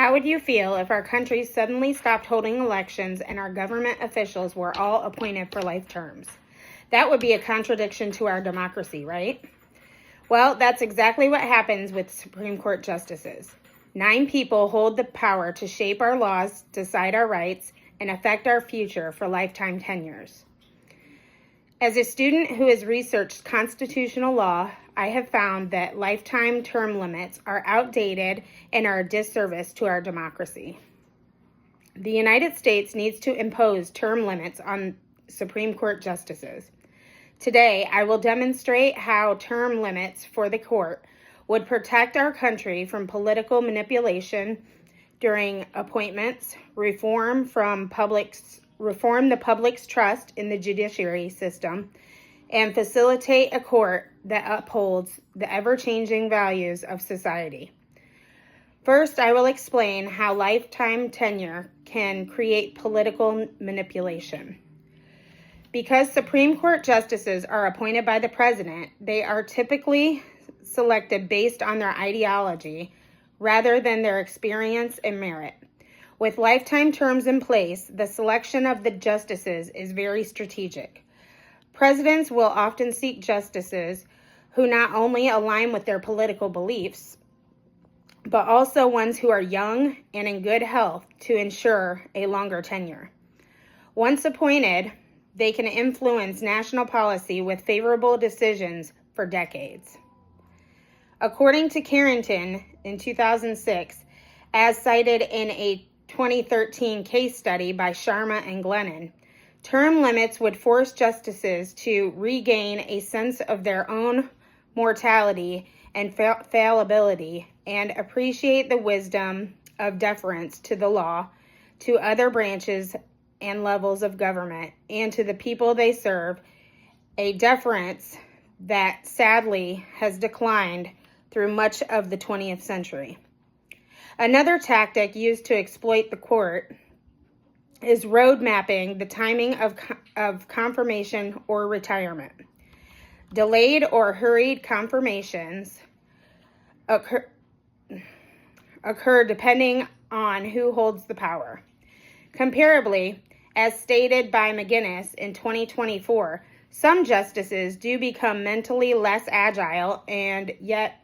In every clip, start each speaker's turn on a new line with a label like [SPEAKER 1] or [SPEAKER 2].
[SPEAKER 1] How would you feel if our country suddenly stopped holding elections and our government officials were all appointed for life terms? That would be a contradiction to our democracy, right? Well, that's exactly what happens with Supreme Court justices. 9 people hold the power to shape our laws, decide our rights, and affect our future for lifetime tenures. As a student who has researched constitutional law, I have found that lifetime term limits are outdated and are a disservice to our democracy. The United States needs to impose term limits on Supreme Court justices. Today, I will demonstrate how term limits for the court would protect our country from political manipulation during appointments, reform the public's trust in the judiciary system, and facilitate a court that upholds the ever-changing values of society. First, I will explain how lifetime tenure can create political manipulation. Because Supreme Court justices are appointed by the president, they are typically selected based on their ideology rather than their experience and merit. With lifetime terms in place, the selection of the justices is very strategic. Presidents will often seek justices who not only align with their political beliefs, but also ones who are young and in good health to ensure a longer tenure. Once appointed, they can influence national policy with favorable decisions for decades. According to Carrington in 2006, as cited in a 2013 case study by Sharma and Glennon, term limits would force justices to regain a sense of their own mortality and fallibility and appreciate the wisdom of deference to the law, to other branches and levels of government, and to the people they serve, a deference that sadly has declined through much of the 20th century. Another tactic used to exploit the court is road mapping the timing of confirmation or retirement. Delayed or hurried confirmations occur depending on who holds the power. Comparably, as stated by McGinnis in 2024, some justices do become mentally less agile and yet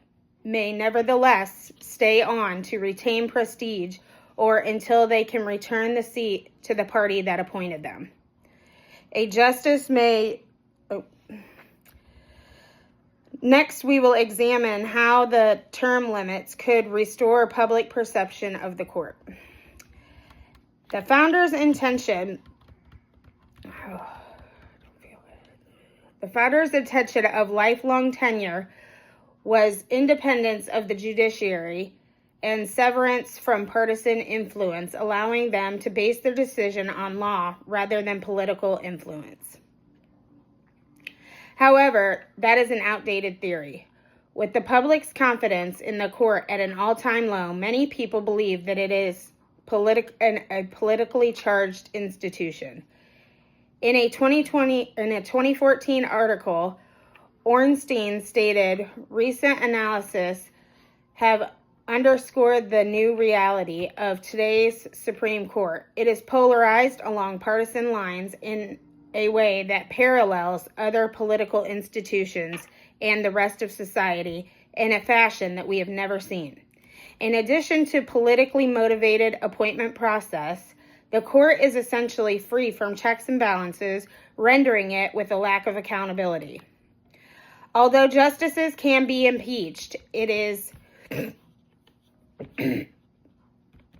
[SPEAKER 1] may nevertheless stay on to retain prestige or until they can return the seat to the party that appointed them. Next, we will examine how the term limits could restore public perception of the court. The founders' intention of lifelong tenure was independence of the judiciary and severance from partisan influence, allowing them to base their decision on law rather than political influence. However, that is an outdated theory. With the public's confidence in the court at an all-time low, many people believe that it is a politically charged institution. In a 2014 article, Ornstein stated, "Recent analysis have underscored the new reality of today's Supreme Court. It is polarized along partisan lines in a way that parallels other political institutions and the rest of society in a fashion that we have never seen. In addition to politically motivated appointment process, the court is essentially free from checks and balances, rendering it with a lack of accountability. Although justices can be impeached, it is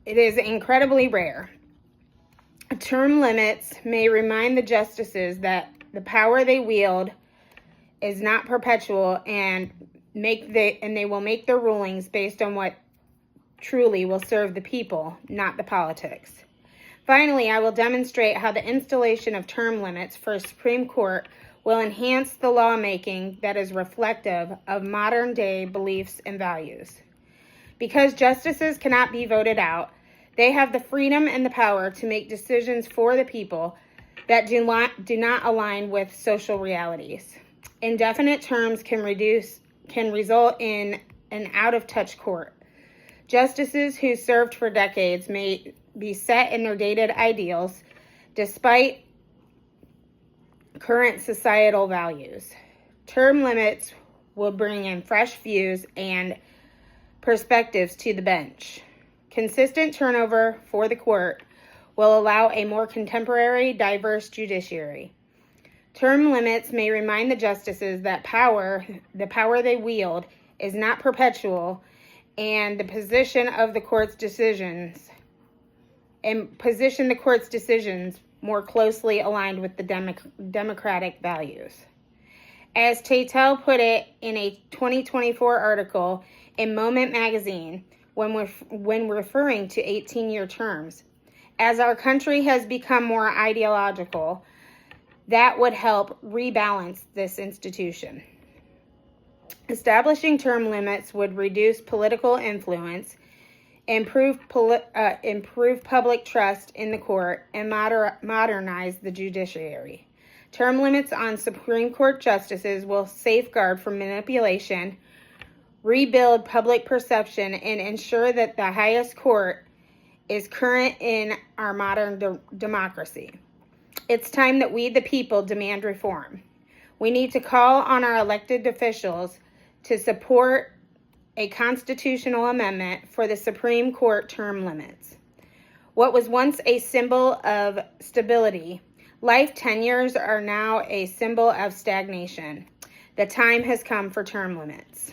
[SPEAKER 1] incredibly rare. Term limits may remind the justices that the power they wield is not perpetual and they will make their rulings based on what truly will serve the people, not the politics. Finally, I will demonstrate how the installation of term limits for Supreme Court will enhance the lawmaking that is reflective of modern-day beliefs and values. Because justices cannot be voted out, they have the freedom and the power to make decisions for the people that do not align with social realities. Indefinite terms can result in an out-of-touch court. Justices who served for decades may be set in their dated ideals despite current societal values. Term limits will bring in fresh views and perspectives to the bench. Consistent turnover for the court will allow a more contemporary, diverse judiciary. Term limits may remind the justices that the power they wield, is not perpetual, and position the court's decisions more closely aligned with the democratic values. As Tatel put it in a 2024 article in Moment magazine, when referring to 18-year terms, as our country has become more ideological, that would help rebalance this institution. Establishing term limits would reduce political influence, improve public trust in the court, and modernize the judiciary. Term limits on Supreme Court justices will safeguard from manipulation, rebuild public perception, and ensure that the highest court is current in our modern democracy. It's time that we, the people, demand reform. We need to call on our elected officials to support a constitutional amendment for the Supreme Court term limits. What was once a symbol of stability, life tenures are now a symbol of stagnation. The time has come for term limits.